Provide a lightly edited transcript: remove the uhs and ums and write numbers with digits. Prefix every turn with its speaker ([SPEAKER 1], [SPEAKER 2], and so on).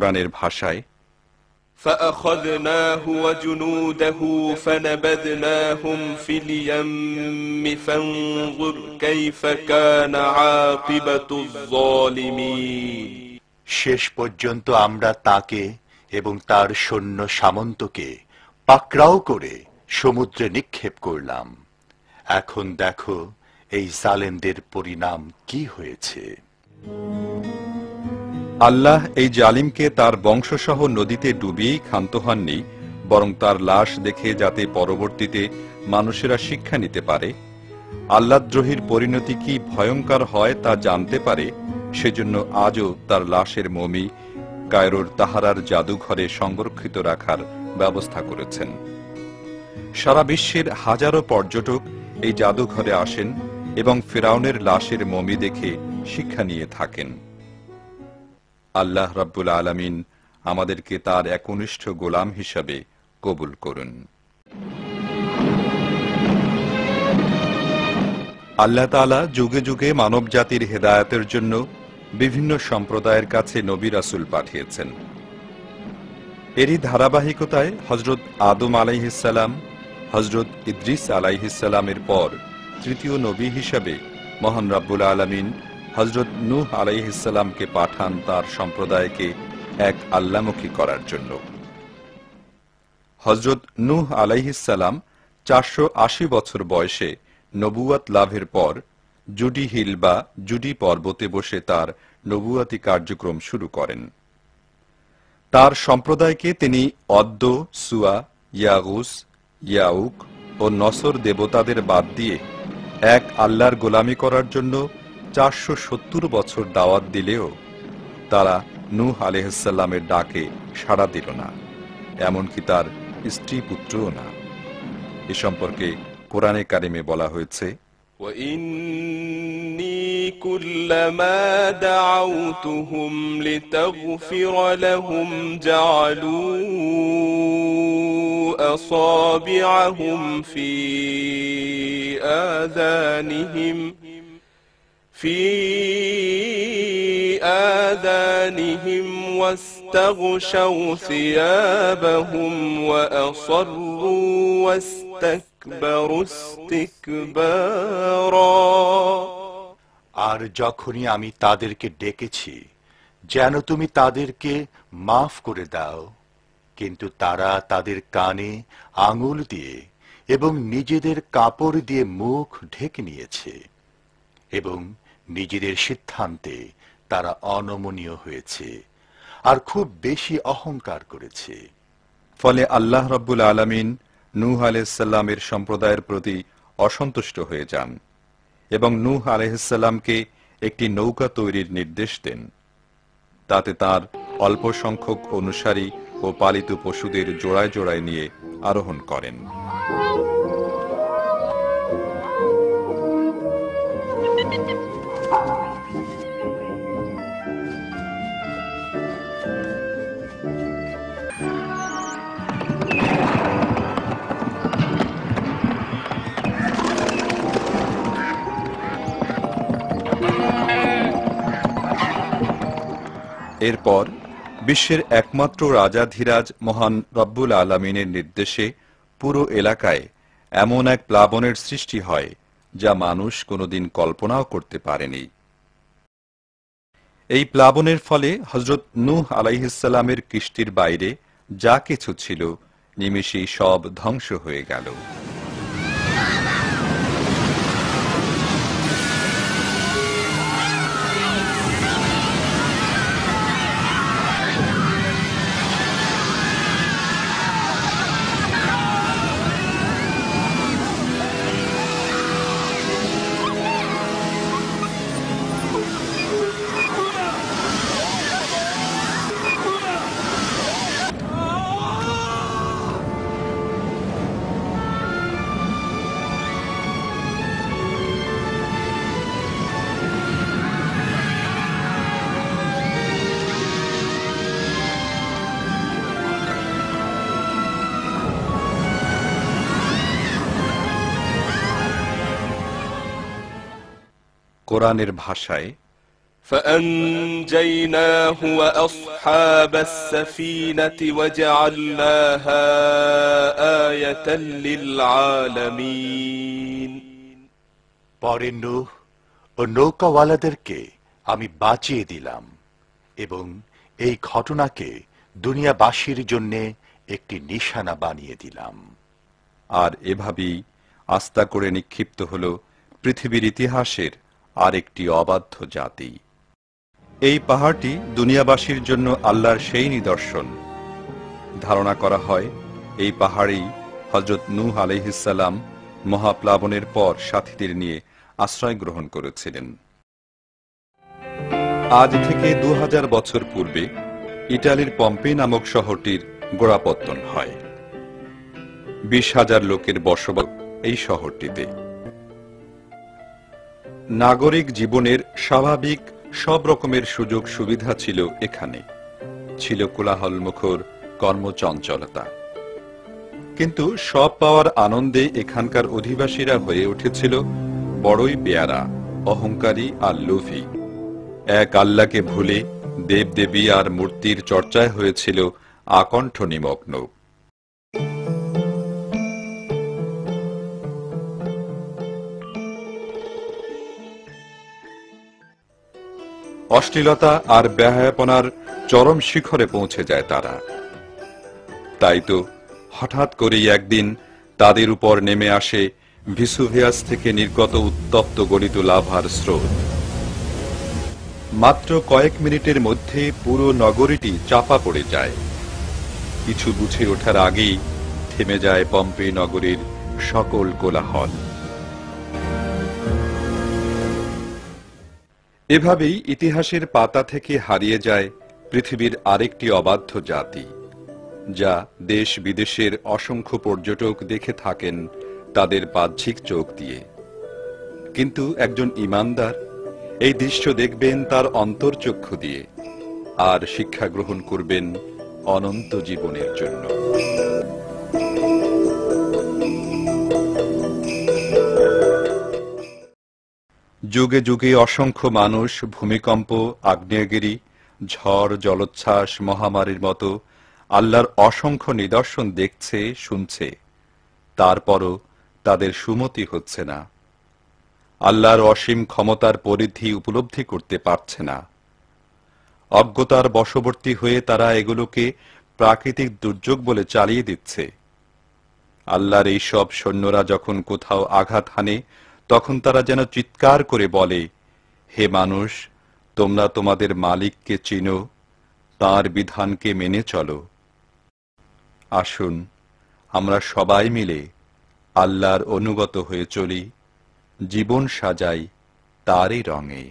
[SPEAKER 1] কোরআনের ভাষায়,
[SPEAKER 2] فأخذناه وجنوده فنبذناهم في اليم فانظر كيف كان عاقبة الظالمين।
[SPEAKER 3] শেষ পর্যন্ত আমরা তাকে এবং তার সৈন্য সামন্তকে পাকড়াও করে সমুদ্রে নিক্ষেপ করলাম। এখন দেখো এই জালেমদের পরিণাম কি হয়েছে।
[SPEAKER 1] আল্লাহ এই জালিমকে তার বংশসহ নদীতে ডুবিয়েই ক্ষান্ত হননি, বরং তার লাশ দেখে যাতে পরবর্তীতে মানুষেরা শিক্ষা নিতে পারে, আল্লাহদ্রোহীর পরিণতি কি ভয়ঙ্কর হয় তা জানতে পারে, সেজন্য আজও তার লাশের মমি কায়রোর তাহারার জাদুঘরে সংরক্ষিত রাখার ব্যবস্থা করেছেন। সারা বিশ্বের হাজারো পর্যটক এই জাদুঘরে আসেন এবং ফিরাউনের লাশের মমি দেখে শিক্ষা নিয়ে থাকেন। আল্লাহ রাব্বুল আলামিন আমাদেরকে তার একনিষ্ঠ গোলাম হিসাবে কবুল করুন। আল্লাহ তাআলা যুগে যুগে মানব জাতির হেদায়েতের জন্য বিভিন্ন সম্প্রদায়ের কাছে নবী রাসূল পাঠিয়েছেন। এরই ধারাবাহিকতায় হযরত আদম আলাইহিস সালাম, হযরত ইদ্রিস আলাইহিস সালামের পর তৃতীয় নবী হিসাবে মহান রব্বুল আলামিন হযরত নূহ আলাইহিস সালামকে পাঠান তার সম্প্রদায়কে এক আল্লাহমুখী করার জন্য। হযরত নূহ আলাইহিস সালাম 480 বছর বয়সে নবুয়ত লাভের পর জুডি হিল বা জুডি পর্বতে বসে তার নবুয়তি কার্যক্রম শুরু করেন। তার সম্প্রদায়কে তিনি অদ্দ, সুয়া, ইয়াগুস, ইয়াউক ও নসর দেবতাদের বাদ দিয়ে এক আল্লাহর গোলামি করার জন্য 470 বছর দাওয়াত দিলেও তারা নূহ আলাইহিস সালামের ডাকে সাড়া দিল না, এমনকি তার স্ত্রী পুত্রও না। এ সম্পর্কে কোরআনে কারিমে বলা হয়েছে,
[SPEAKER 2] وَإِنِّي كُلَّمَا دَعَوْتُهُمْ لِتَغْفِرَ لَهُمْ جَعَلُوا أَصَابِعَهُمْ فِي آذانهم واستغشوا ثيابهم وأصروا واستكبروا استكبارا।
[SPEAKER 3] আর যখনই আমি তাদেরকে ডেকেছি যেন তুমি তাদেরকে মাফ করে দাও, কিন্তু তারা তাদের কানে আঙুল দিয়ে এবং নিজেদের কাপড় দিয়ে মুখ ঢেকে নিয়েছে এবং নিজেদের সিদ্ধান্তে তারা অনমনীয় হয়েছে আর খুব বেশি অহংকার করেছে।
[SPEAKER 1] ফলে আল্লাহ রাব্বুল আলামিন নূহ আলাইহিস সালামের সম্প্রদায়ের প্রতি অসন্তুষ্ট হয়ে যান এবং নূহ আলাইহিস সালামকে একটি নৌকা তৈরির নির্দেশ দেন। তাতে তার অল্প সংখ্যক অনুসারী ও পালিত পশুদের জোড়ায় জোড়ায় নিয়ে আরোহণ করেন। এরপর বিশ্বের একমাত্র রাজাধিরাজ মহান রব্বুল আলামিনের নির্দেশে পুরো এলাকায় এমন এক প্লাবনের সৃষ্টি হয় যা মানুষ কোনোদিন কল্পনাও করতে পারেনি। এই প্লাবনের ফলে হযরত নূহ আলাইহিস সালামের কিস্তির বাইরে যা কিছু ছিল নিমেষেই সব ধ্বংস হয়ে গেল। কোরআনের ভাষায়,
[SPEAKER 2] فأنجيناه وأصحاب السفينة وجعلناها آية للعالمين
[SPEAKER 3] পরে নূহ ও নৌকাওয়ালাদেরকে আমি বাঁচিয়ে দিলাম এবং এই ঘটনাকে দুনিয়াবাসীর জন্য একটি নিশানা বানিয়ে দিলাম।
[SPEAKER 1] আর এভাবেই আস্থা করে নিক্ষিপ্ত হল পৃথিবীর ইতিহাসের আরেকটি অবাধ্য জাতি। এই পাহাড়টি দুনিয়াবাসীর জন্য আল্লাহর সেই নিদর্শন। ধারণা করা হয় এই পাহাড়েই হযরত নূহ আলাইহিসসালাম মহাপ্লাবনের পর সাথীদের নিয়ে আশ্রয় গ্রহণ করেছিলেন। আজ থেকে 2000 বছর পূর্বে ইটালির পম্পে নামক শহরটির গোড়াপত্তন হয়। 20,000 লোকের বসবাস এই শহরটিতে। নাগরিক জীবনের স্বাভাবিক সব রকমের সুযোগ সুবিধা ছিল এখানে। ছিল কোলাহলমুখর কর্মচঞ্চলতা, কিন্তু সব পাওয়ার আনন্দে এখানকার অধিবাসীরা হয়ে উঠেছিল বড়ই বেয়ারা, অহংকারী আর লোভী। এক আল্লাহকে ভুলে দেবদেবী আর মূর্তির চর্চায় হয়েছিল আকণ্ঠ নিমগ্ন। অশ্লীলতা আর বেহায়াপনার চরম শিখরে পৌঁছে যায় তারা। তাই তো হঠাৎ করেই একদিন তাদের উপর নেমে আসে ভিসুভিয়াস থেকে নির্গত উত্তপ্ত গলিত লাভার স্রোত। মাত্র কয়েক মিনিটের মধ্যে পুরো নগরীটি চাপা পড়ে যায়। কিছু বুঝে ওঠার আগেই থেমে যায় পম্পে নগরীর সকল কোলাহল। এভাবেই ইতিহাসের পাতা থেকে হারিয়ে যায় পৃথিবীর আরেকটি অবাধ্য জাতি, যা দেশ বিদেশের অসংখ্য পর্যটক দেখে থাকেন তাদের বাহ্যিক চোখ দিয়ে। কিন্তু একজন ঈমানদার এই দৃশ্য দেখবেন তার অন্তর্চক্ষু দিয়ে, আর শিক্ষা গ্রহণ করবেন অনন্ত জীবনের জন্য। যুগে যুগে অসংখ্য মানুষ ভূমিকম্প, আগ্নেয়গিরি, ঝড়, জলোচ্ছ্বাস, মহামারীর মতো আল্লাহর অসংখ্য নিদর্শন দেখছে, শুনছে, তারপরও তাদের সুমতি হচ্ছে না। আল্লাহর অসীম ক্ষমতার পরিধি উপলব্ধি করতে পারছে না। অজ্ঞতার বশবর্তী হয়ে তারা এগুলোকে প্রাকৃতিক দুর্যোগ বলে চালিয়ে দিচ্ছে। আল্লাহর এই সব সৈন্যরা যখন কোথাও আঘাত হানে, তখন তারা যেন চিৎকার করে বলে, হে মানুষ, তোমরা তোমাদের মালিককে চিনো, তাঁর বিধানকে মেনে চলো। আসুন আমরা সবাই মিলে আল্লাহর অনুগত হয়ে চলি, জীবন সাজাই তারই রঙে।